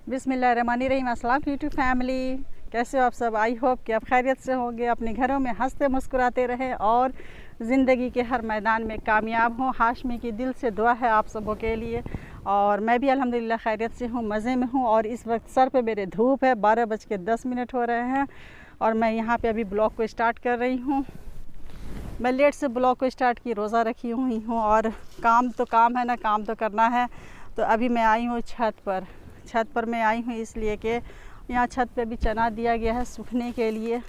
बिस्मिल्लाहिर्रहमानिर्रहीम। अस्सलाम YouTube family, कैसे हो आप सब? आई होप कि आप खैरियत से होंगे, अपने घरों में हंसते मुस्कुराते रहें और ज़िंदगी के हर मैदान में कामयाब हों। हाशमी की दिल से दुआ है आप सबों के लिए। और मैं भी अल्हम्दुलिल्लाह खैरियत से हूँ, मज़े में हूँ। और इस वक्त सर पे मेरे धूप है, 12:10 हो रहे हैं और मैं यहाँ पे अभी ब्लॉग को स्टार्ट कर रही हूँ। मैं लेट से ब्लॉग को स्टार्ट की, रोज़ा रखी हुई हूँ और काम तो काम है ना, काम तो करना है। तो अभी मैं आई हूँ छत पर मैं आई हूँ इसलिए कि यहाँ छत पे भी चना दिया गया है सूखने के लिए।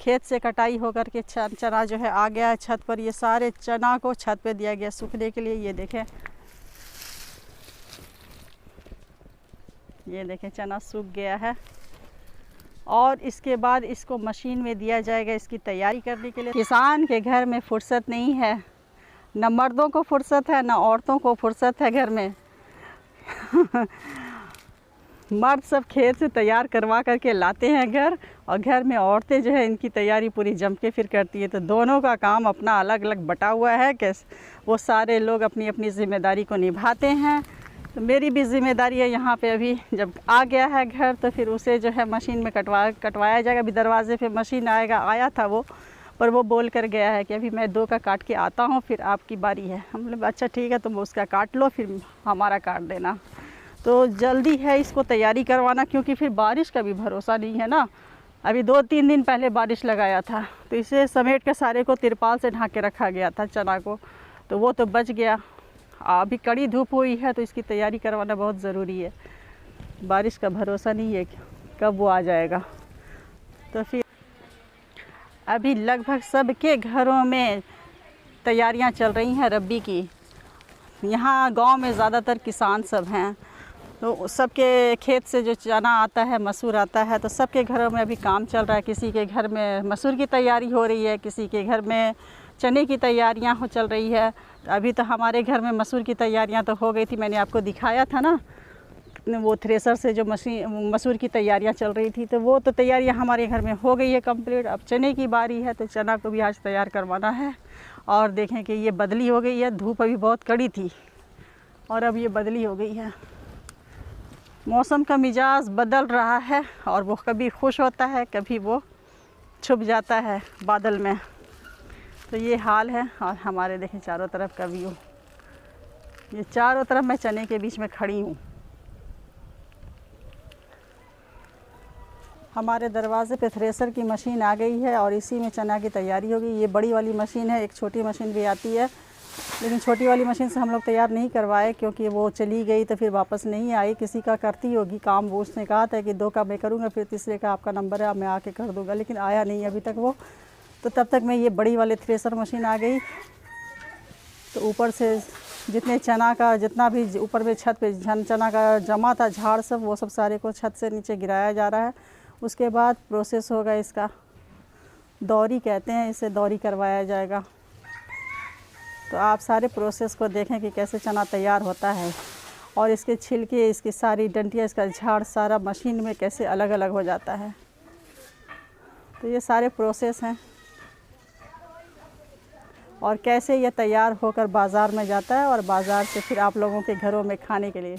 खेत से कटाई होकर के चना जो है आ गया है छत पर। ये सारे चना को छत पे दिया गया सूखने के लिए। ये देखें चना सूख गया है और इसके बाद इसको मशीन में दिया जाएगा इसकी तैयारी करने के लिए। किसान के घर में फुर्सत नहीं है, न मर्दों को फुर्सत है न औरतों को फुर्सत है घर में। मर्द सब खेत से तैयार करवा करके लाते हैं घर, और घर में औरतें जो है इनकी तैयारी पूरी जम के फिर करती है। तो दोनों का काम अपना अलग अलग बटा हुआ है कि वो सारे लोग अपनी अपनी ज़िम्मेदारी को निभाते हैं। तो मेरी भी ज़िम्मेदारी है यहाँ पे, अभी जब आ गया है घर तो फिर उसे जो है मशीन में कटवाया जाएगा। अभी दरवाज़े पे मशीन आया था वो, पर वो बोल कर गया है कि अभी मैं 2 का काट के आता हूँ, फिर आपकी बारी है। हम लोग अच्छा ठीक है, तुम उसका काट लो फिर हमारा काट देना। तो जल्दी है इसको तैयारी करवाना, क्योंकि फिर बारिश का भी भरोसा नहीं है ना। अभी 2-3 दिन पहले बारिश लगाया था तो इसे समेट के सारे को तिरपाल से ढक के रखा गया था चना को, तो वो तो बच गया। अभी कड़ी धूप हुई है तो इसकी तैयारी करवाना बहुत ज़रूरी है। बारिश का भरोसा नहीं है कब वो आ जाएगा। तो फिर अभी लगभग सबके घरों में तैयारियां चल रही हैं रब्बी की। यहाँ गांव में ज़्यादातर किसान सब हैं, तो सबके खेत से जो चना आता है, मसूर आता है, तो सबके घरों में अभी काम चल रहा है। किसी के घर में मसूर की तैयारी हो रही है, किसी के घर में चने की तैयारियां चल रही है। तो अभी तो हमारे घर में मसूर की तैयारियां तो हो गई थी, मैंने आपको दिखाया था ना, वो थ्रेसर से जो मसूर की तैयारियां चल रही थी, तो वो तो तैयारियां हमारे घर में हो गई है कंप्लीट। अब चने की बारी है, तो चना को भी आज तैयार करवाना है। और देखें कि ये बदली हो गई है, धूप अभी बहुत कड़ी थी और अब ये बदली हो गई है। मौसम का मिजाज बदल रहा है और वो कभी खुश होता है, कभी वो छुप जाता है बादल में। तो ये हाल है। और हमारे देखें चारों तरफ का व्यू, ये चारों तरफ मैं चने के बीच में खड़ी हूँ। हमारे दरवाज़े पे थ्रेसर की मशीन आ गई है और इसी में चना की तैयारी होगी। ये बड़ी वाली मशीन है, एक छोटी मशीन भी आती है, लेकिन छोटी वाली मशीन से हम लोग तैयार नहीं करवाए क्योंकि वो चली गई तो फिर वापस नहीं आई। किसी का करती होगी काम, वो उसने कहा था कि 2 का मैं करूँगा, फिर तीसरे का आपका नंबर है मैं आके कर दूँगा, लेकिन आया नहीं अभी तक वो। तो तब तक मैं ये बड़ी वाली थ्रेसर मशीन आ गई। तो ऊपर से जितने चना का जितना भी ऊपर में छत पे चना का जमा था झाड़ सब, वो सब सारे को छत से नीचे गिराया जा रहा है। उसके बाद प्रोसेस होगा इसका, दौरी कहते हैं इसे, दौरी करवाया जाएगा। तो आप सारे प्रोसेस को देखें कि कैसे चना तैयार होता है और इसके छिलके, इसकी सारी डंटियाँ, इसका झाड़ सारा मशीन में कैसे अलग अलग हो जाता है। तो ये सारे प्रोसेस हैं और कैसे ये तैयार होकर बाज़ार में जाता है और बाज़ार से फिर आप लोगों के घरों में खाने के लिए।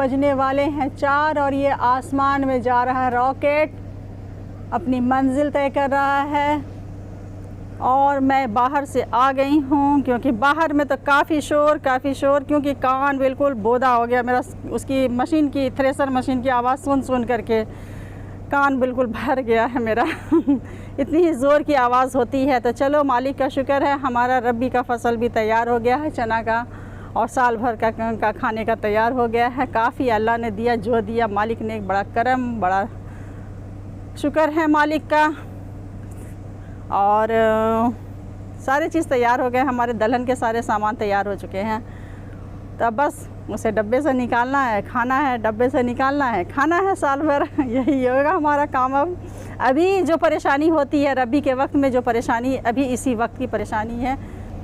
बजने वाले हैं 4 और ये आसमान में जा रहा है रॉकेट, अपनी मंजिल तय कर रहा है। और मैं बाहर से आ गई हूँ क्योंकि बाहर में तो काफ़ी शोर क्योंकि कान बिल्कुल बोदा हो गया मेरा, उसकी मशीन की, थ्रेसर मशीन की आवाज़ सुन करके कान बिल्कुल भर गया है मेरा इतनी ही ज़ोर की आवाज़ होती है। तो चलो मालिक का शुक्र है, हमारा रबी का फसल भी तैयार हो गया है, चना का, और साल भर का खाने का तैयार हो गया है। काफ़ी अल्लाह ने दिया, जो दिया मालिक ने, एक बड़ा करम, बड़ा शुक्र है मालिक का। और सारी चीज़ तैयार हो गए, हमारे दलहन के सारे सामान तैयार हो चुके हैं। तो अब बस उसे डब्बे से निकालना है, खाना है, डब्बे से निकालना है, खाना है साल भर यही होगा हमारा काम। अब अभी जो परेशानी होती है रबी के वक्त में, जो परेशानी अभी इसी वक्त की परेशानी है,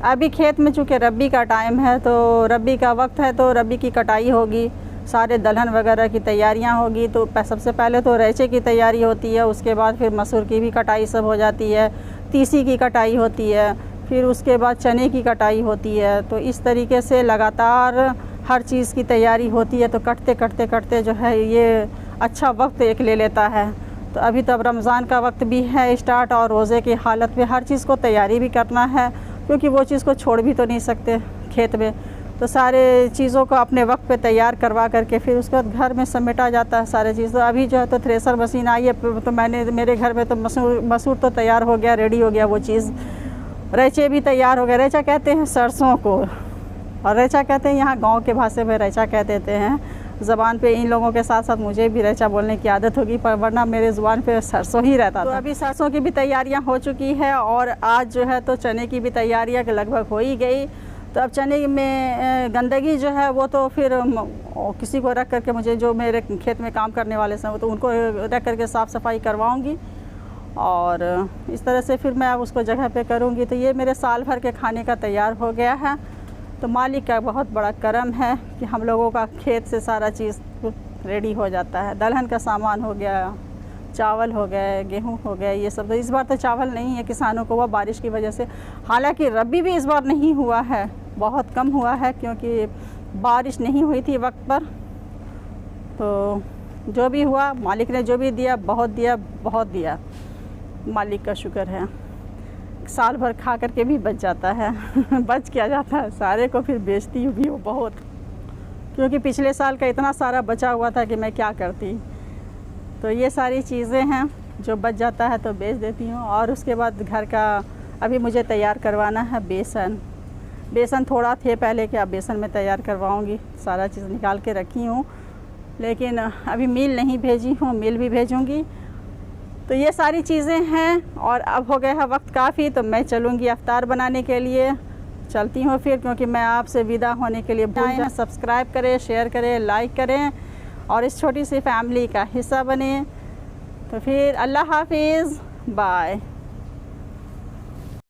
अभी खेत में चूँकि रबी का टाइम है, तो रबी का वक्त है, तो रबी की कटाई होगी, सारे दलहन वगैरह की तैयारियां होगी। तो सबसे पहले तो रैचे की तैयारी होती है, उसके बाद फिर मसूर की भी कटाई सब हो जाती है, तीसी की कटाई होती है, फिर उसके बाद चने की कटाई होती है। तो इस तरीके से लगातार हर चीज़ की तैयारी होती है। तो कटते जो है ये अच्छा वक्त एक ले लेता है। तो अभी तब रमज़ान का वक्त भी है स्टार्ट, और रोज़े की हालत में हर चीज़ को तैयारी भी करना है, क्योंकि वो चीज़ को छोड़ भी तो नहीं सकते खेत में। तो सारे चीज़ों को अपने वक्त पे तैयार करवा करके फिर उसके बाद घर में समेटा जाता है सारे चीज़। तो अभी जो है तो थ्रेसर मशीन आई है, तो मेरे घर में तो मसूर तो तैयार हो गया, रेडी हो गया वो चीज़। रैचे भी तैयार हो गए। रैचा कहते हैं सरसों को, और रैचा कहते हैं यहाँ गांव के भाषा में रैचा कह देते हैं। ज़बान पे इन लोगों के साथ साथ मुझे भी रैचा बोलने की आदत होगी, पर वरना मेरे ज़ुबान पे सरसों ही रहता था। तो अभी सरसों की भी तैयारियाँ हो चुकी है, और आज जो है तो चने की भी तैयारियाँ लगभग हो ही गई। तो अब चने में गंदगी जो है वो तो फिर किसी को रख करके, मुझे जो मेरे खेत में काम करने वाले हैं, तो उनको रख करके साफ़ सफाई करवाऊँगी, और इस तरह से फिर मैं अब उसको जगह पे करूँगी। तो ये मेरे साल भर के खाने का तैयार हो गया है। तो मालिक का बहुत बड़ा करम है कि हम लोगों का खेत से सारा चीज़ रेडी हो जाता है। दलहन का सामान हो गया, चावल हो गए, गेहूं हो गए, ये सब। तो इस बार तो चावल नहीं है किसानों को, वह बारिश की वजह से। हालांकि रबी भी इस बार नहीं हुआ है, बहुत कम हुआ है, क्योंकि बारिश नहीं हुई थी वक्त पर। तो जो भी हुआ, मालिक ने जो भी दिया, बहुत दिया, मालिक का शुक्र है। साल भर खा करके भी बच जाता है बच क्या जाता है, सारे को फिर बेचती भी हो बहुत, क्योंकि पिछले साल का इतना सारा बचा हुआ था कि मैं क्या करती। तो ये सारी चीज़ें हैं जो बच जाता है तो बेच देती हूँ। और उसके बाद घर का अभी मुझे तैयार करवाना है बेसन थोड़ा थे पहले कि अब बेसन में तैयार करवाऊँगी। सारा चीज़ निकाल के रखी हूँ, लेकिन अभी मिल नहीं भेजी हूँ, मिल भी भेजूँगी। तो ये सारी चीज़ें हैं, और अब हो गया है वक्त काफ़ी, तो मैं चलूँगी अफ्तार बनाने के लिए। चलती हूँ फिर, क्योंकि मैं आपसे विदा होने के लिए भूल जाए। सब्सक्राइब करें, शेयर करें, लाइक करें, और इस छोटी सी फैमिली का हिस्सा बने। तो फिर अल्लाह हाफिज़, बाय।